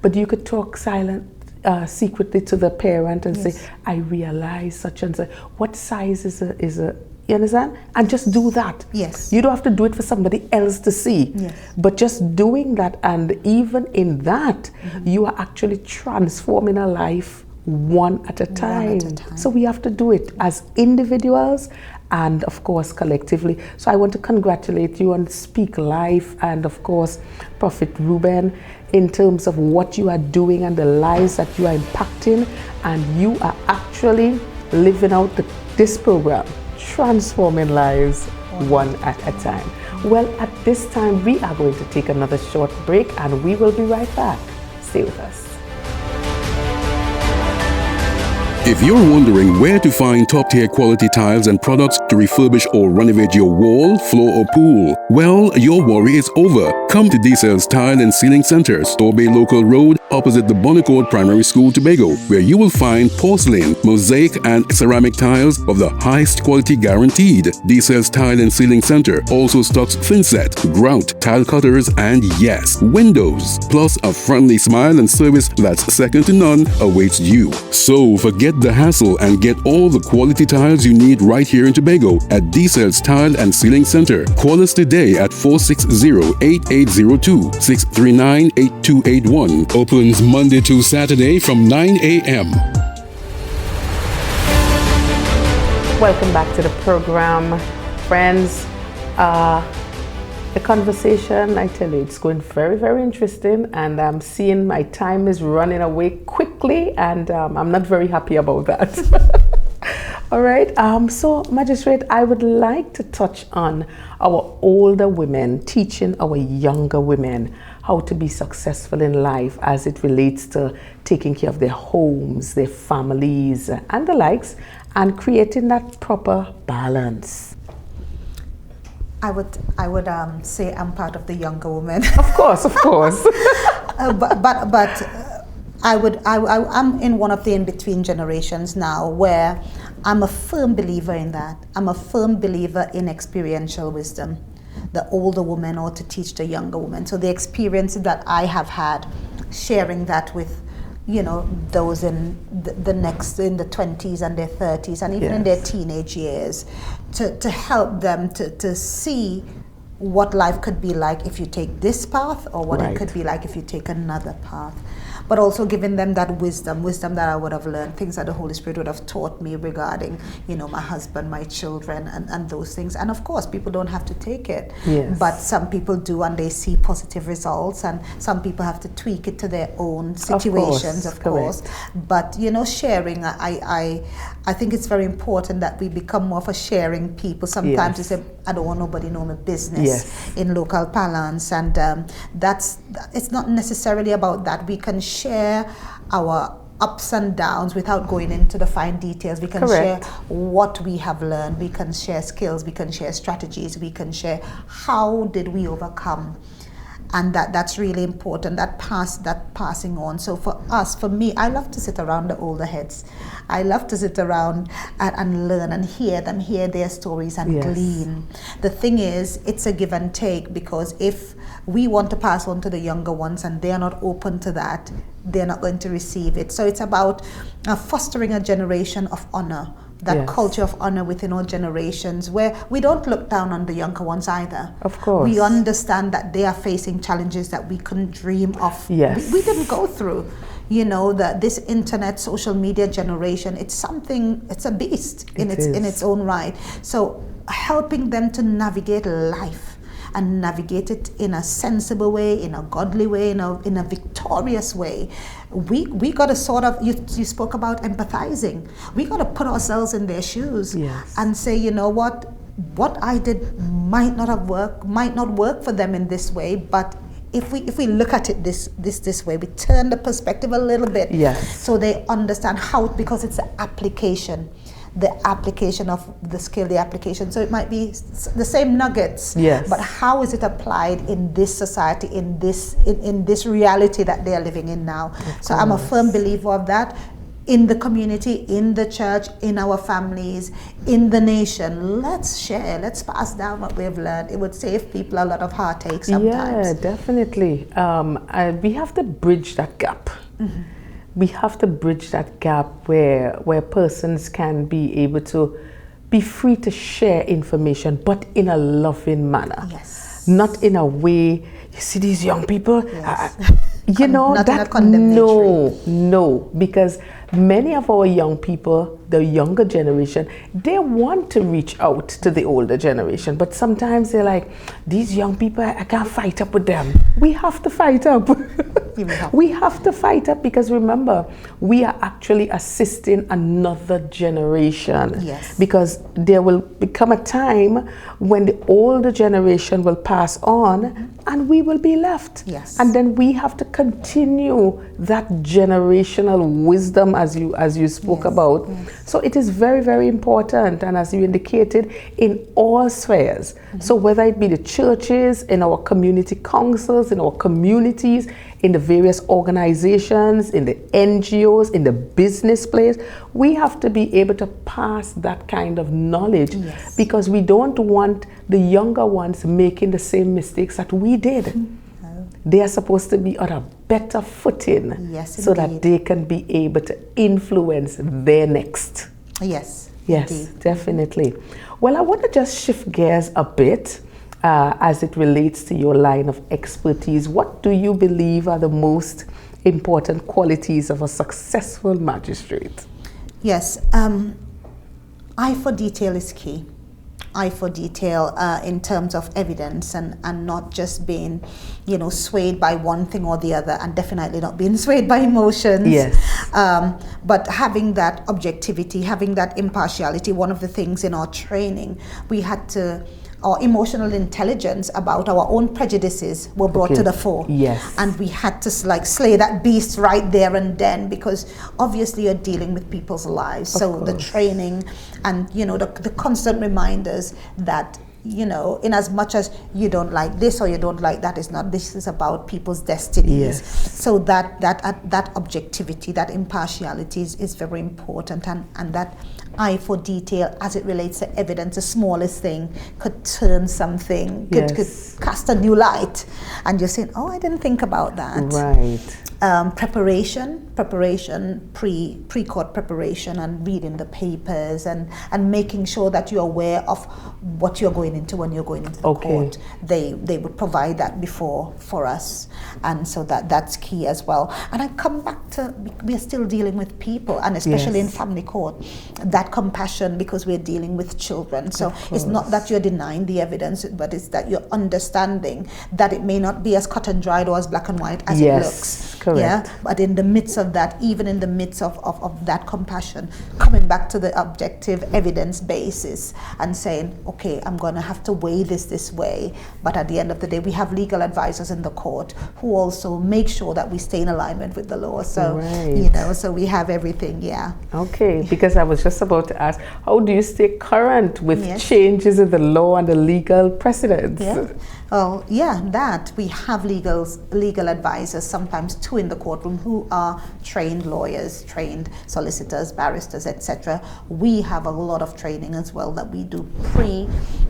S1: but you could talk secretly to the parent and say, I realize such and such. What size is a you understand? And just do that.
S2: Yes.
S1: You don't have to do it for somebody else to see.
S2: Yes.
S1: But just doing that, and even in that, you are actually transforming a life one at a time. So we have to do it as individuals and of course collectively. So I want to congratulate you on Speak Life and of course Prophet Reuben in terms of what you are doing and the lives that you are impacting, and you are actually living out this program, transforming lives one at a time. Well, at this time we are going to take another short break and we will be right back. Stay with us.
S3: If you're wondering where to find top-tier quality tiles and products to refurbish or renovate your wall, floor or pool, well, your worry is over. Come to D-Cells Tile and Ceiling Center, Store Bay Local Road, opposite the Bonnecourt Primary School, Tobago, where you will find porcelain, mosaic and ceramic tiles of the highest quality guaranteed. D-Cells Tile and Ceiling Center also stocks thinset, grout, tile cutters and yes, windows. Plus a friendly smile and service that's second to none awaits you. So forget the hassle and get all the quality tiles you need right here in Tobago at D-Cells Tile and Ceiling Center. Call us today at 460-8802, 639-8281. Opens Monday to Saturday from 9 a.m.
S1: Welcome back to the program, friends. The conversation, I tell you, it's going very, very interesting, and I'm seeing my time is running away quickly, and I'm not very happy about that. All right, so Magistrate, I would like to touch on our older women, teaching our younger women how to be successful in life as it relates to taking care of their homes, their families, and the likes, and creating that proper balance.
S2: I would say I'm part of the younger women.
S1: Of course.
S2: But I'm in one of the in-between generations now, where I'm a firm believer in that. I'm a firm believer in experiential wisdom. The older woman ought to teach the younger woman. So the experiences that I have had, sharing that with, those in the next, in the 20s and their 30s and even in their teenage years, to help them to see what life could be like if you take this path, or what it could be like if you take another path. But also giving them that wisdom that I would have learned, things that the Holy Spirit would have taught me regarding, my husband, my children, and those things. And of course, people don't have to take it.
S1: Yes.
S2: But some people do, and they see positive results, and some people have to tweak it to their own situations, of course. But, sharing, I think it's very important that we become more of a sharing people. Sometimes you say, I don't want nobody to know my business in local parlance, and it's not necessarily about that. We can share our ups and downs without going into the fine details. We can share what we have learned. We can share skills. We can share strategies. We can share how did we overcome. And that's really important, that passing on. So for me, I love to sit around the older heads. I love to sit around and learn and hear their stories and glean. The thing is, it's a give and take, because if we want to pass on to the younger ones and they are not open to that, they're not going to receive it. So it's about fostering a generation of honor, that culture of honor within all generations, where we don't look down on the younger ones either.
S1: Of course.
S2: We understand that they are facing challenges that we couldn't dream of.
S1: Yes.
S2: We didn't go through. This internet, social media generation, it's a beast in its own right. So helping them to navigate life, and navigate it in a sensible way, in a godly way, in a victorious way. We got to sort of, you spoke about empathizing. We got to put ourselves in their shoes and say, what I did might not work for them in this way, but if we look at it this way, we turn the perspective a little bit, so they understand how, because it's the application of the skill, the application. So it might be the same nuggets, but how is it applied in this society, in this reality that they are living in now? So I'm a firm believer of that. in the community, in the church, in our families, in the nation. Let's share, let's pass down what we've learned. It would save people a lot of heartache sometimes.
S1: Yeah, definitely. We have to bridge that gap. We have to bridge that gap where persons can be able to be free to share information, but in a loving manner.
S2: Yes.
S1: Not in a way, you see these young people,
S2: Yes.
S1: you know,
S2: Not in a
S1: that
S2: condemnatory.
S1: no, because many of our young people, the younger generation, they want to reach out to the older generation, but sometimes they're like, these young people, I can't fight up with them. We have to fight up. We have to fight up, because remember, we are actually assisting another generation.
S2: Yes.
S1: Because there will become a time when the older generation will pass on and we will be left.
S2: Yes.
S1: And then we have to continue that generational wisdom as you spoke about. So it is very, very important, and as you indicated, in all spheres. So whether it be the churches, in our community councils, in our communities, in the various organizations, in the NGOs, in the business place, we have to be able to pass that kind of knowledge.
S2: Yes.
S1: Because we don't want the younger ones making the same mistakes that we did. They are supposed to be on a better footing,
S2: Yes,
S1: so that
S2: indeed.
S1: they can be able to influence their next.
S2: Yes.
S1: Yes,
S2: indeed.
S1: definitely. Well, I want to just shift gears a bit as it relates to your line of expertise. What do you believe are the most important qualities of a successful magistrate?
S2: Yes, eye for detail is key. Eye for detail in terms of evidence, and not just being, swayed by one thing or the other, and definitely not being swayed by emotions.
S1: Yes.
S2: But having that objectivity, having that impartiality. One of the things in our training, we had to, our emotional intelligence about our own prejudices were brought to the fore.
S1: Yes.
S2: And we had to slay that beast right there and then, because obviously you're dealing with people's lives. So the training and, the constant reminders that, in as much as you don't like this or you don't like that, this is about people's destinies.
S1: Yes.
S2: So that objectivity, that impartiality is very important, and that eye for detail as it relates to evidence. The smallest thing could turn something, could cast a new light, and you're saying, oh, I didn't think about that.
S1: Right.
S2: Preparation, pre-court preparation, and reading the papers, and making sure that you're aware of what you're going into when you're going into the court. They would provide that before for us, and so that's key as well. And I come back to, we're still dealing with people, and especially in family court, that compassion, because we're dealing with children. So it's not that you're denying the evidence, but it's that you're understanding that it may not be as cut and dried or as black and white as it looks.
S1: Correct.
S2: Yeah, but in the midst of that, even in the midst of that compassion, coming back to the objective evidence basis and saying, okay, I'm going to have to weigh this way, but at the end of the day, we have legal advisors in the court who also make sure that we stay in alignment with the law. So, so we have everything,
S1: Okay, because I was just about to ask, how do you stay current with changes in the law and the legal precedents?
S2: Oh, that we have legal advisors, sometimes two in the courtroom, who are trained lawyers, trained solicitors, barristers, etc. We have a lot of training as well that we do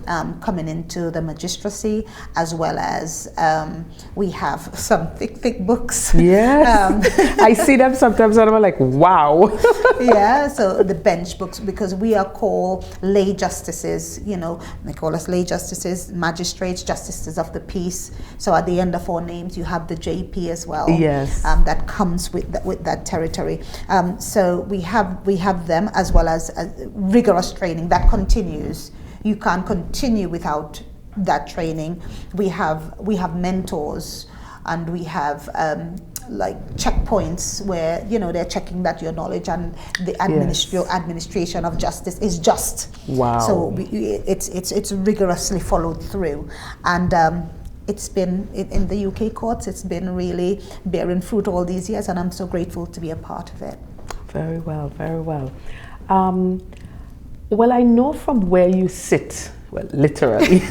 S2: coming into the magistracy, as well as we have some thick books.
S1: Yes, I see them sometimes and I'm like, wow.
S2: So the bench books, because we are called lay justices, they call us lay justices, magistrates, justices of the peace. So at the end of our names, you have the JP as well.
S1: Yes.
S2: That comes with that territory. So we have them, as well as rigorous training that continues. You can't continue without that training. We have mentors, and we have like checkpoints where they're checking that your knowledge and the administration of justice is just.
S1: Wow.
S2: So it's rigorously followed through, and it's been in the UK courts. It's been really bearing fruit all these years, and I'm so grateful to be a part of it.
S1: Very well, very well. Well, I know from where you sit, well, literally,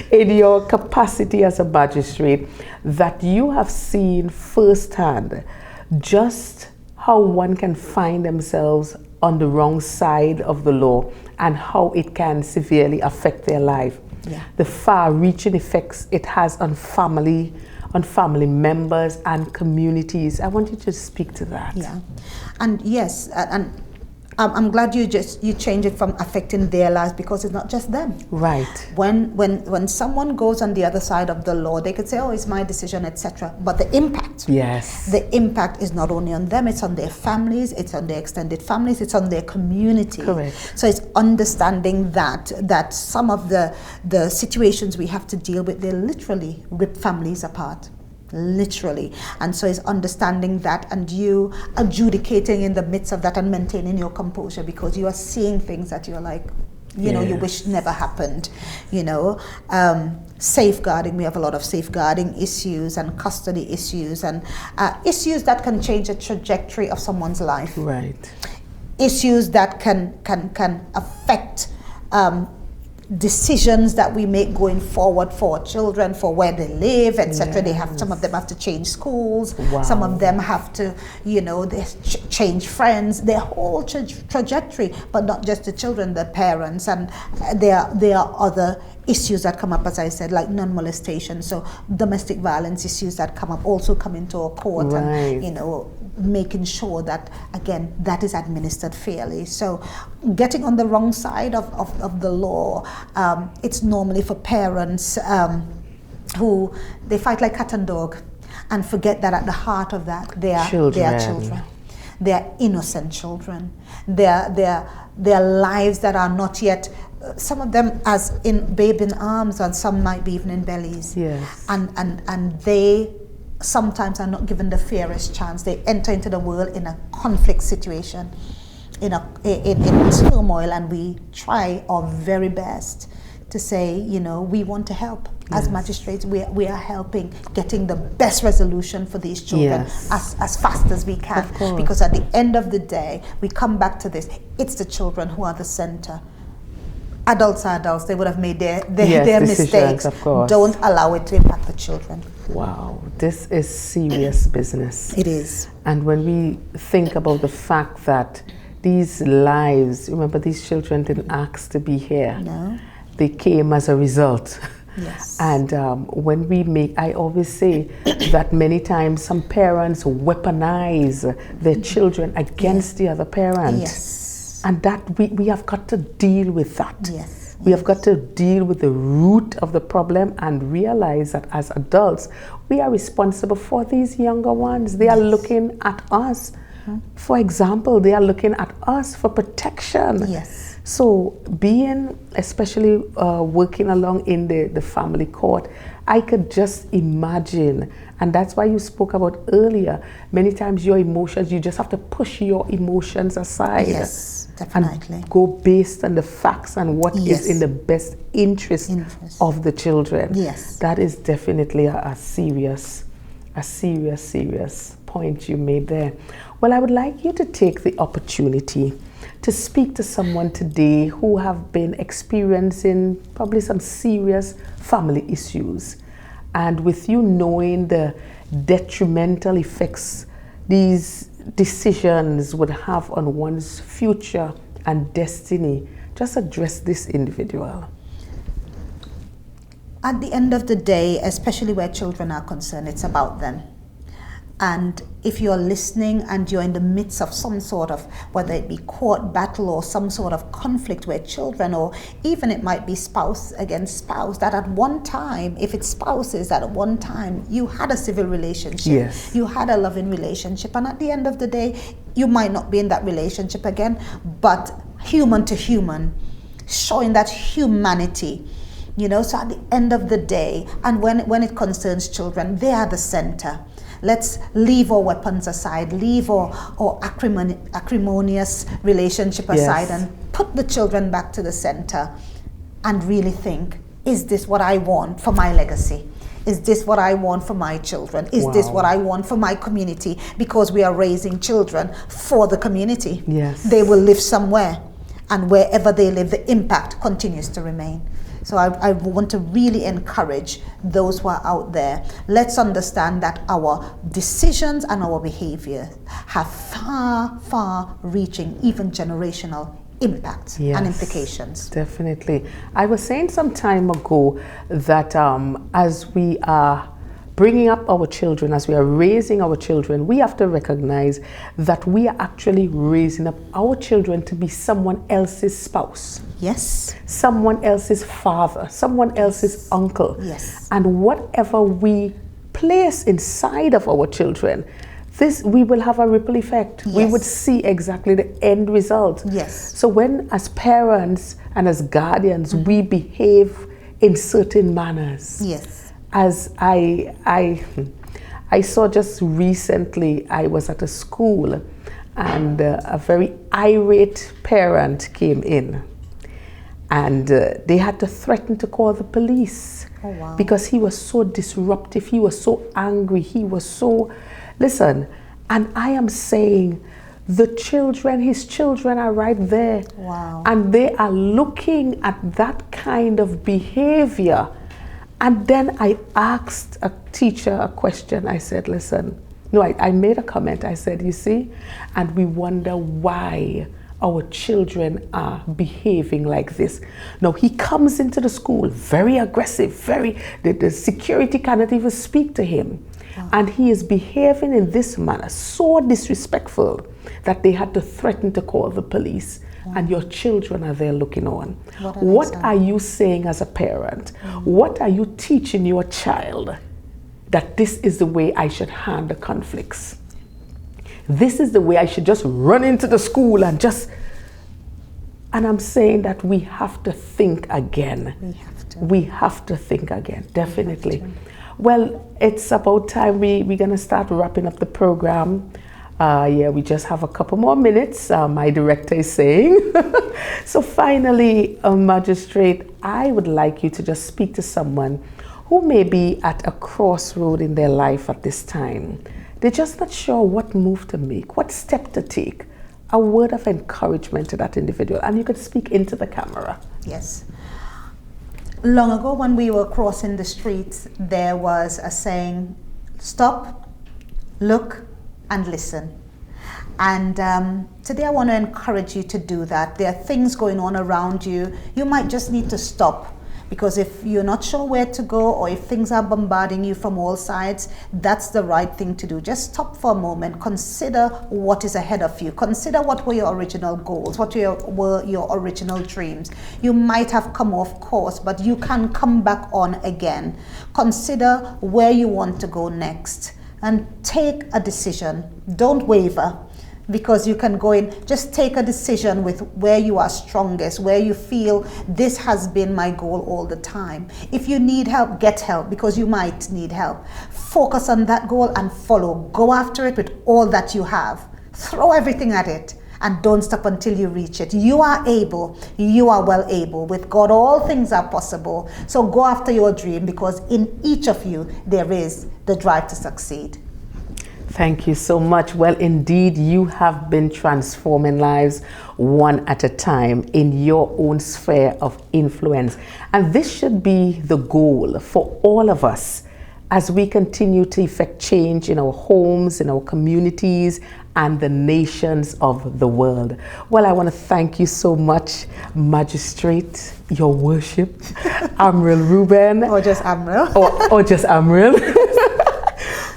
S1: in your capacity as a magistrate, that you have seen firsthand just how one can find themselves on the wrong side of the law and how it can severely affect their life.
S2: Yeah.
S1: The far-reaching effects it has on family members and communities. I want you to speak to that.
S2: Yeah, and yes, and I'm glad you change it from affecting their lives, because it's not just them.
S1: Right.
S2: When someone goes on the other side of the law, they could say, "Oh, it's my decision," etc. But the impact,
S1: yes,
S2: the impact is not only on them; it's on their families, it's on their extended families, it's on their community.
S1: Correct.
S2: So it's understanding that some of the situations we have to deal with, they literally rip families apart. Literally. And so it's understanding that, and you adjudicating in the midst of that and maintaining your composure, because you are seeing things that you're like, you know, you wish never happened. Safeguarding, we have a lot of safeguarding issues and custody issues, and issues that can change the trajectory of someone's life.
S1: Right.
S2: Issues that can affect decisions that we make going forward for children, for where they live, etc. They have, some of them have to change schools.
S1: Wow.
S2: Some of them have to, they change friends, their whole trajectory. But not just the children, the parents, and there are other issues that come up, as I said, like non-molestation. So domestic violence issues that come up also come into our court,
S1: right.
S2: and making sure that, again, that is administered fairly. So getting on the wrong side of the law, it's normally for parents who they fight like cat and dog and forget that at the heart of that they are children. They are innocent children. They are lives that are not yet, some of them as in babe in arms, and some might be even in bellies.
S1: Yes.
S2: And they sometimes are not given the fairest chance. They enter into the world in a conflict situation, in turmoil, and we try our very best to say, we want to help. As magistrates, we are helping, getting the best resolution for these children as fast as we can. Because at the end of the day, we come back to this, it's the children who are the center. Adults are adults, they would have made their mistakes.
S1: Of course.
S2: Don't allow it to impact the children.
S1: Wow, this is serious business.
S2: It is.
S1: And when we think about the fact that these lives, remember, these children didn't ask to be here.
S2: No.
S1: They came as a result.
S2: Yes.
S1: And when I always say that many times some parents weaponize their children against the other parent.
S2: Yes.
S1: And that we have got to deal with that.
S2: Yes.
S1: We have got to deal with the root of the problem and realize that as adults, we are responsible for these younger ones. They are looking at us. For example, they are looking at us for protection.
S2: Yes.
S1: So being, especially working along in the family court, I could just imagine, and that's why you spoke about earlier, many times your emotions, you just have to push your emotions aside.
S2: Yes, definitely.
S1: And go based on the facts and what is in the best interest of the children.
S2: Yes.
S1: That is definitely a serious point you made there. Well, I would like you to take the opportunity to speak to someone today who have been experiencing probably some serious family issues. And with you knowing the detrimental effects these decisions would have on one's future and destiny, just address this individual.
S2: At the end of the day, especially where children are concerned, it's about them. And if you're listening and you're in the midst of some sort of, whether it be court battle or some sort of conflict where children, or even it might be spouse against spouse, that at one time, if it's spouses, that at one time you had a civil relationship, you had a loving relationship, and at the end of the day, you might not be in that relationship again, but human to human, showing that humanity. So at the end of the day, and when it concerns children, they are the center. Let's leave our weapons aside, leave our acrimonious relationship aside, and put the children back to the center and really think, is this what I want for my legacy? Is this what I want for my children? Is this what I want for my community? Because we are raising children for the community.
S1: Yes.
S2: They will live somewhere. and wherever they live, the impact continues to remain. So I want to really encourage those who are out there. Let's understand that our decisions and our behavior have far, far reaching, even generational impacts and implications.
S1: Definitely. I was saying some time ago that as we are bringing up our children, as we are raising our children, we have to recognize that we are actually raising up our children to be someone else's spouse.
S2: Yes.
S1: Someone else's father, someone else's uncle.
S2: Yes.
S1: And whatever we place inside of our children, we will have a ripple effect.
S2: Yes.
S1: We would see exactly the end result.
S2: Yes.
S1: So when, as parents and as guardians, we behave in certain manners.
S2: Yes.
S1: As I saw just recently, I was at a school and a very irate parent came in, and they had to threaten to call the police.
S2: Oh, wow.
S1: Because he was so disruptive, he was so angry, he was so, listen, and I am saying his children are right there.
S2: Wow.
S1: And they are looking at that kind of behavior. And then I asked a teacher a question. I said, listen, no, I made a comment. I said, you see, and we wonder why our children are behaving like this. Now, he comes into the school very aggressive, the security cannot even speak to him. Wow. And he is behaving in this manner, so disrespectful that they had to threaten to call the police. Wow. And your children are there looking on. What are you saying as a parent? What are you teaching your child? That this is the way I should handle conflicts. This is the way I should just run into the school and I'm saying that we have to think again. We have to think again, definitely. Well, it's about time we're going to start wrapping up the program. We just have a couple more minutes, my director is saying. So finally, Magistrate, I would like you to just speak to someone who may be at a crossroad in their life at this time. They're just not sure what move to make, what step to take. A word of encouragement to that individual. And you can speak into the camera.
S2: Yes. Long ago when we were crossing the streets, there was a saying, stop, look, and listen. And today I want to encourage you to do that. There are things going on around you. You might just need to stop, because if you're not sure where to go, or if things are bombarding you from all sides, that's the right thing to do. Just stop for a moment. Consider what is ahead of you. Consider what were your original goals, what were your original dreams. You might have come off course, but you can come back on again. Consider where you want to go next. And take a decision. Don't waver, because you can go in. Just take a decision with where you are strongest, where you feel this has been my goal all the time. If you need help, get help, because you might need help. Focus on that goal and follow. Go after it with all that you have. Throw everything at it. And don't stop until you reach it. You are able. You are well able. With God, all things are possible. So go after your dream, because in each of you, there is the drive to succeed.
S1: Thank you so much. Well, indeed, you have been transforming lives one at a time in your own sphere of influence. And this should be the goal for all of us as we continue to effect change in our homes, in our communities, and the nations of the world. Well, I want to thank you so much, Magistrate, Your Worship, Amryl Reuben.
S2: Or just Amryl.
S1: Or just Amryl.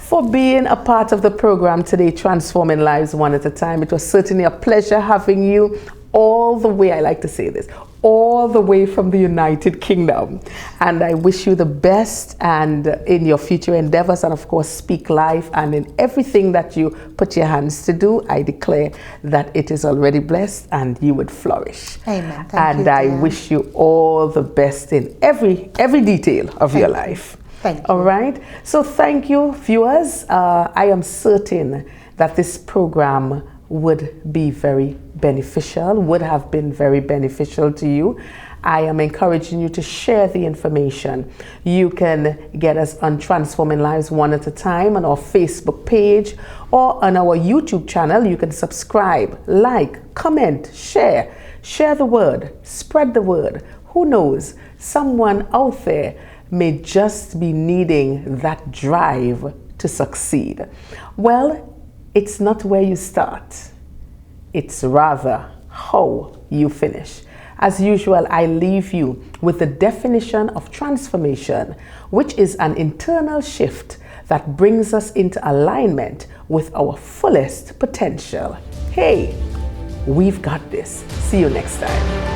S1: For being a part of the program today, Transforming Lives One at a Time. It was certainly a pleasure having you all the way, I like to say this, all the way from the United Kingdom. And I wish you the best and in your future endeavors, and of course speak life, and in everything that you put your hands to do, I declare that it is already blessed and you would flourish.
S2: Amen.
S1: Thank you, I wish you all the best in every detail of your life.
S2: Thank you.
S1: All right. So thank you, viewers. I am certain that this program would be very beneficial, would have been very beneficial to you. I am encouraging you to share the information. You can get us on Transforming Lives One at a Time on our Facebook page or on our YouTube channel. You can subscribe, like, comment, share Share the word, spread the word. Who knows, someone out there may just be needing that drive to succeed. Well, it's not where you start, it's rather how you finish. As usual, I leave you with the definition of transformation, which is an internal shift that brings us into alignment with our fullest potential. Hey, we've got this. See you next time.